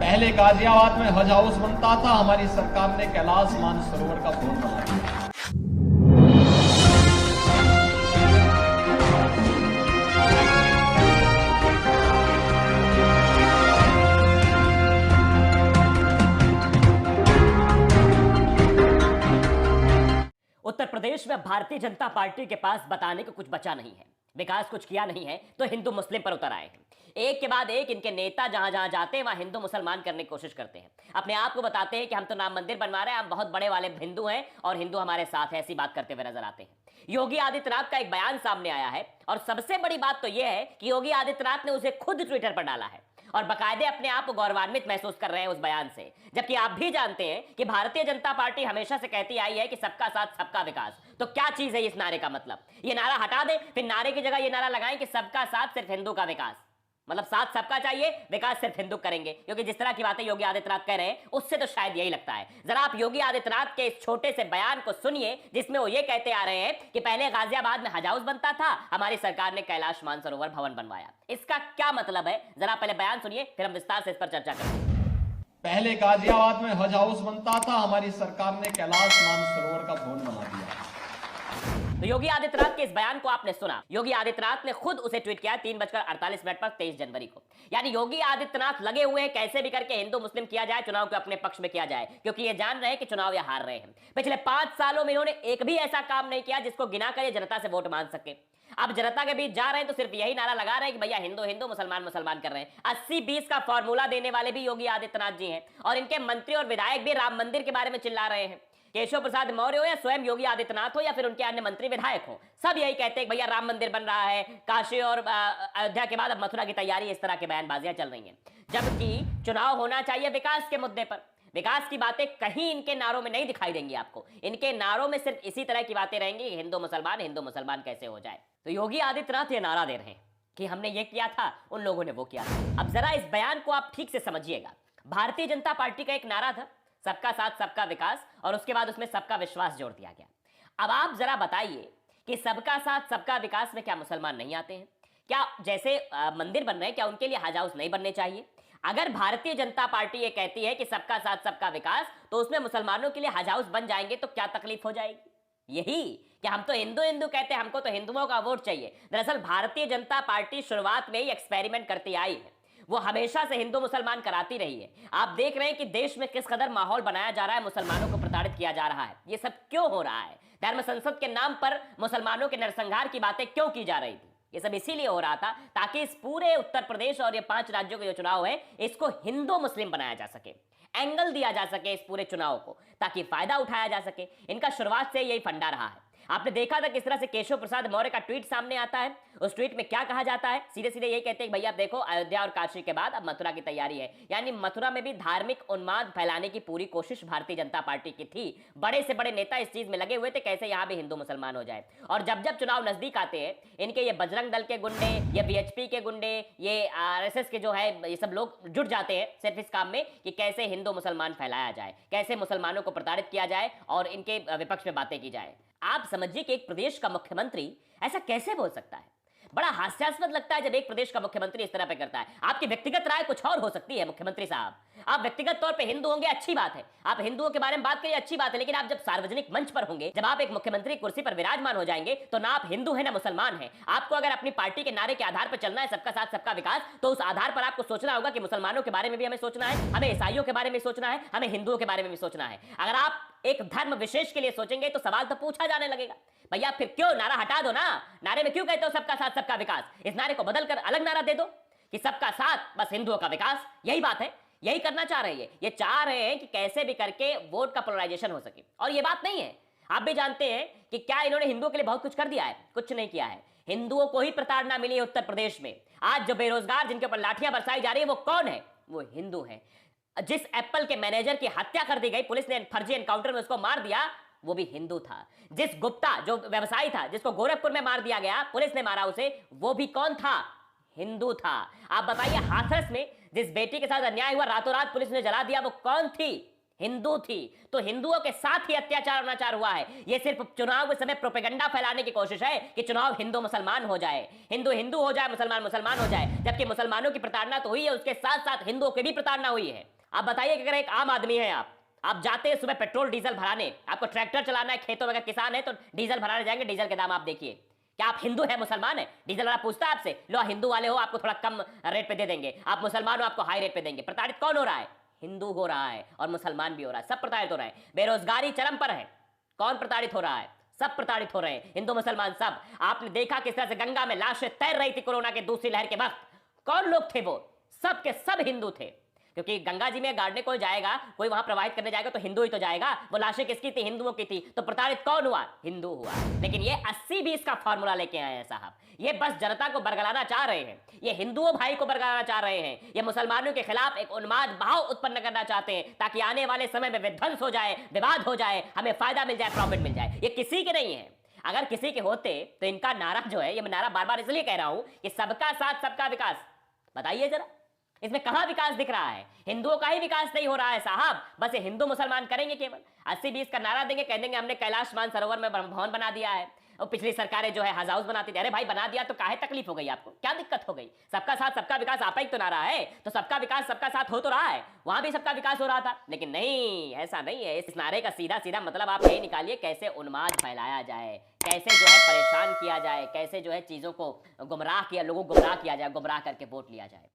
पहले गाजियाबाद में हज हाउस बनता था, हमारी सरकार ने कैलाश मानसरोवर का भवन बना दिया। उत्तर प्रदेश में भारतीय जनता पार्टी के पास बताने को कुछ बचा नहीं है, विकास कुछ किया नहीं है, तो हिंदू मुस्लिम पर उतर आए हैं। एक के बाद एक इनके नेता जहां जहां जाते हैं वहां हिंदू मुसलमान करने की कोशिश करते हैं। अपने आप को बताते हैं कि हम तो राम मंदिर बनवा रहे हैं, हम बहुत बड़े वाले हिंदू हैं और हिंदू हमारे साथ है, ऐसी बात करते हुए नजर आते हैं। योगी आदित्यनाथ का एक बयान सामने आया है और सबसे बड़ी बात तो यह है कि योगी आदित्यनाथ ने उसे खुद ट्विटर पर डाला है और बाकायदे अपने आप को गौरवान्वित महसूस कर रहे हैं उस बयान से। जबकि आप भी जानते हैं कि भारतीय जनता पार्टी हमेशा से कहती आई है कि सबका साथ सबका विकास। तो क्या चीज है इस नारे का मतलब? ये नारा हटा दें, फिर नारे की जगह ये नारा लगाएं कि सबका साथ सिर्फ हिंदू का विकास। मतलब साथ सबका चाहिए, विकास सिर्फ हिंदू करेंगे। क्योंकि जिस तरह की बातें योगी आदित्यनाथ कह रहे हैं उससे तो शायद यही लगता है। जरा आप योगी आदित्यनाथ के इस छोटे से बयान को सुनिए जिसमें वो ये कहते आ रहे हैं कि पहले गाजियाबाद में हज हाउस बनता था, हमारी सरकार ने कैलाश मानसरोवर भवन बनवाया। इसका क्या मतलब है? जरा पहले बयान सुनिए, फिर हम विस्तार से इस पर चर्चा करेंगे। पहले गाजियाबाद में हज हाउस बनता था, हमारी सरकार ने कैलाश मानसरोवर का भवन बना दिया। तो योगी आदित्यनाथ के इस बयान को आपने सुना। योगी आदित्यनाथ ने खुद उसे ट्वीट किया 3:48 पर 23 जनवरी को। यानी योगी आदित्यनाथ लगे हुए हैं कैसे भी करके हिंदू मुस्लिम किया जाए, चुनाव को अपने पक्ष में किया जाए, क्योंकि ये जान रहे हैं कि चुनाव ये हार रहे हैं। पिछले 5 सालों में इन्होंने एक भी ऐसा काम नहीं किया जिसको गिना कर ये जनता से वोट मांग सके। अब जनता के बीच जा रहे हैं तो सिर्फ यही नारा लगा रहे हैं कि भैया हिंदू हिंदू मुसलमान मुसलमान कर रहे हैं। 80-20 का फॉर्मूला देने वाले भी योगी आदित्यनाथ जी हैं और इनके मंत्री और विधायक भी राम मंदिर के बारे में चिल्ला रहे हैं। केशव प्रसाद मौर्य हो या स्वयं योगी आदित्यनाथ हो या फिर उनके अन्य मंत्री विधायक हो, सब यही कहते हैं भैया राम मंदिर बन रहा है, काशी और अयोध्या के बाद अब मथुरा की तैयारी, इस तरह के बयानबाजियां चल रही हैं। जबकि चुनाव होना चाहिए विकास के मुद्दे पर। विकास की बातें कहीं इनके नारों में नहीं दिखाई देंगी आपको। इनके नारों में सिर्फ इसी तरह की बातें रहेंगी, हिंदू मुसलमान कैसे हो जाए। तो योगी आदित्यनाथ ये नारा दे रहे हैं कि हमने ये किया था, उन लोगों ने वो किया था। अब जरा इस बयान को आप ठीक से समझिएगा। भारतीय जनता पार्टी का एक नारा था सबका साथ सबका विकास, और उसके बाद उसमें सबका विश्वास जोड़ दिया गया। अब आप जरा बताइए कि सबका साथ सबका विकास में क्या मुसलमान नहीं आते हैं? क्या जैसे मंदिर बन रहे हैं, क्या उनके लिए हज हाउस नहीं बनने चाहिए? अगर भारतीय जनता पार्टी ये कहती है कि सबका साथ सबका विकास, तो उसमें मुसलमानों के लिए हज हाउस बन जाएंगे तो क्या तकलीफ हो जाएगी? यही कि हम तो हिंदू हिंदू कहते हैं, हमको तो हिंदुओं का वोट चाहिए। दरअसल भारतीय जनता पार्टी शुरुआत में ही एक्सपेरिमेंट करती आई है। वो हमेशा से हिंदू मुसलमान कराती रही है। आप देख रहे हैं कि देश में किस कदर माहौल बनाया जा रहा है, मुसलमानों को प्रताड़ित किया जा रहा है। ये सब क्यों हो रहा है? धर्म संसद के नाम पर मुसलमानों के नरसंहार की बातें क्यों की जा रही थी? ये सब इसीलिए हो रहा था ताकि इस पूरे उत्तर प्रदेश और ये 5 राज्यों के जो चुनाव है इसको हिंदू मुस्लिम बनाया जा सके, एंगल दिया जा सके इस पूरे चुनाव को, ताकि फायदा उठाया जा सके। इनका शुरुआत से यही फंडा रहा है। आपने देखा था किस तरह से केशव प्रसाद मौर्य का ट्वीट सामने आता है। उस ट्वीट में क्या कहा जाता है? सीधे सीधे यही कहते हैं भैया देखो अयोध्या और काशी के बाद अब मथुरा की तैयारी है। यानी मथुरा में भी धार्मिक उन्माद फैलाने की पूरी कोशिश भारतीय जनता पार्टी की थी। बड़े से बड़े नेता इस चीज में लगे हुए थे कैसे यहां भी हिंदू मुसलमान हो जाए। और जब जब चुनाव नजदीक आते हैं, इनके ये बजरंग दल के गुंडे, ये बीएचपी के गुंडे, ये आरएसएस के जो है, ये सब लोग जुट जाते हैं सिर्फ इस काम में कि कैसे हिंदू मुसलमान फैलाया जाए, कैसे मुसलमानों को प्रताड़ित किया जाए और इनके विपक्ष में बातें की जाए। आप समझिए कि एक प्रदेश का मुख्यमंत्री ऐसा कैसे बोल सकता है? बड़ा हास्यास्पद लगता है जब एक प्रदेश का मुख्यमंत्री इस तरह पे करता है। आपकी व्यक्तिगत राय कुछ और हो सकती है मुख्यमंत्री साहब, आप व्यक्तिगत तौर पे हिंदू होंगे, अच्छी बात है, आप हिंदुओं के बारे में बात करिए, अच्छी बात है। लेकिन आप जब सार्वजनिक मंच पर होंगे, जब आप एक मुख्यमंत्री कुर्सी पर विराजमान हो जाएंगे, तो ना आप हिंदू हैं ना मुसलमान हैं। आपको अगर अपनी पार्टी के नारे के आधार पर चलना है, सबका साथ सबका विकास, तो उस आधार पर आपको सोचना होगा कि मुसलमानों के बारे में भी हमें सोचना है, हमें ईसाइयों के बारे में सोचना है, हमें हिंदुओं के बारे में भी सोचना है। अगर आप एक धर्म विशेष के लिए सोचेंगे तो सवाल तो पूछा जाने लगेगा, भैया फिर क्यों नारा हटा दो ना? नारे में क्यों कहते हो सबका साथ सबका विकास? इस नारे को बदलकर अलग नारा दे दो कि सबका साथ बस हिंदुओं का विकास। यही बात है, यही करना चाह रहे हैं। ये चाह रहे हैं कि कैसे भी करके वोट का पोलराइजेशन हो सके। और ये बात नहीं है, आप भी जानते हैं कि क्या इन्होंने हिंदुओं के लिए बहुत कुछ कर दिया है? कुछ नहीं किया है। हिंदुओं को ही प्रताड़ना मिली है उत्तर प्रदेश में। आज जो बेरोजगार जिनके ऊपर लाठियां बरसाई जा रही है वो कौन है? वो हिंदू है। जिस एप्पल के मैनेजर की हत्या कर दी गई, पुलिस ने फर्जी एनकाउंटर में उसको मार दिया, वो भी हिंदू था। जिस गुप्ता जो व्यवसायी था, जिसको गोरखपुर में मार दिया गया, पुलिस ने मारा उसे, वो भी कौन था? हिंदू था। आप बताइए हाथरस में जिस बेटी के साथ अन्याय हुआ, रातों रात पुलिस ने जला दिया, वो कौन थी? हिंदू थी, तो हिंदुओं के साथ ही अत्याचार अनाचार हुआ है। ये सिर्फ चुनाव के समय प्रोपेगेंडा फैलाने की कोशिश है कि चुनाव हिंदू मुसलमान हो जाए, हिंदू हिंदू हो जाए, मुसलमान मुसलमान हो जाए, जबकि मुसलमानों की प्रताड़ना तो हुई है, उसके साथ साथ हिंदुओं की भी प्रताड़ना हुई है। आप बताइए कि अगर एक आम आदमी है, आप जाते हैं सुबह पेट्रोल डीजल भराने, आपको ट्रैक्टर चलाना है, खेतों में अगर किसान है तो डीजल भराने जाएंगे, डीजल के दाम आप देखिए, क्या आप हिंदू है मुसलमान है? डीजल वाला पूछता है आपसे, लो हिंदू वाले हो आपको थोड़ा कम रेट पे दे देंगे, आप मुसलमान हो आपको हाई रेट पे देंगे। प्रताड़ित कौन हो रहा है? हिंदू हो रहा है और मुसलमान भी हो रहा है, सब प्रताड़ित हो रहे हैं। बेरोजगारी चरम पर है, कौन प्रताड़ित हो रहा है? सब प्रताड़ित हो रहे हैं, हिंदू मुसलमान सब। आपने देखा किस तरह से गंगा में लाशें तैर रही थी कोरोना के दूसरी लहर के वक्त, कौन लोग थे वो? सब के सब हिंदू थे, क्योंकि गंगा जी में गाड़ने कोई जाएगा, कोई वहां प्रवाहित करने जाएगा तो हिंदू ही तो जाएगा। वो लाशें किसकी थी? हिंदुओं की थी। तो प्रताड़ित कौन हुआ? हिंदू हुआ। लेकिन ये 80-20 का फॉर्मूला लेके आए हैं साहब, ये बस जनता को बरगलाना चाह रहे हैं, ये हिंदुओं भाई को बरगलाना चाह रहे हैं, ये मुसलमानों के खिलाफ एक उन्माद भाव उत्पन्न करना चाहते हैं ताकि आने वाले समय में विध्वंस हो जाए, विवाद हो जाए, हमें फायदा मिल जाए, प्रॉफिट मिल जाए। ये किसी के नहीं है। अगर किसी के होते तो इनका नारा जो है, ये मैं नारा बार बार इसलिए कह रहा हूं कि सबका साथ सबका विकास, बताइए जरा इसमें कहां विकास दिख रहा है? हिंदुओं का ही विकास नहीं हो रहा है साहब, बस ये हिंदू मुसलमान करेंगे केवल 80-20 का नारा देंगे, कह देंगे हमने कैलाश मानसरोवर में भवन बना दिया है, और पिछली सरकारें जो है हज हाउस बनाती थी। अरे भाई बना दिया तो काहे तकलीफ हो गई आपको, क्या दिक्कत हो गई? सबका साथ सबका विकास आपा ही तो नारा है, तो सबका विकास सबका साथ हो तो रहा है, वहां भी सबका विकास हो रहा था। लेकिन नहीं, ऐसा नहीं है। इस नारे का सीधा सीधा मतलब आप यही निकालिए, कैसे उन्माद फैलाया जाए, कैसे जो है परेशान किया जाए, कैसे जो है चीजों को गुमराह किया, लोगों को गुमराह किया जाए, गुमराह करके वोट लिया जाए।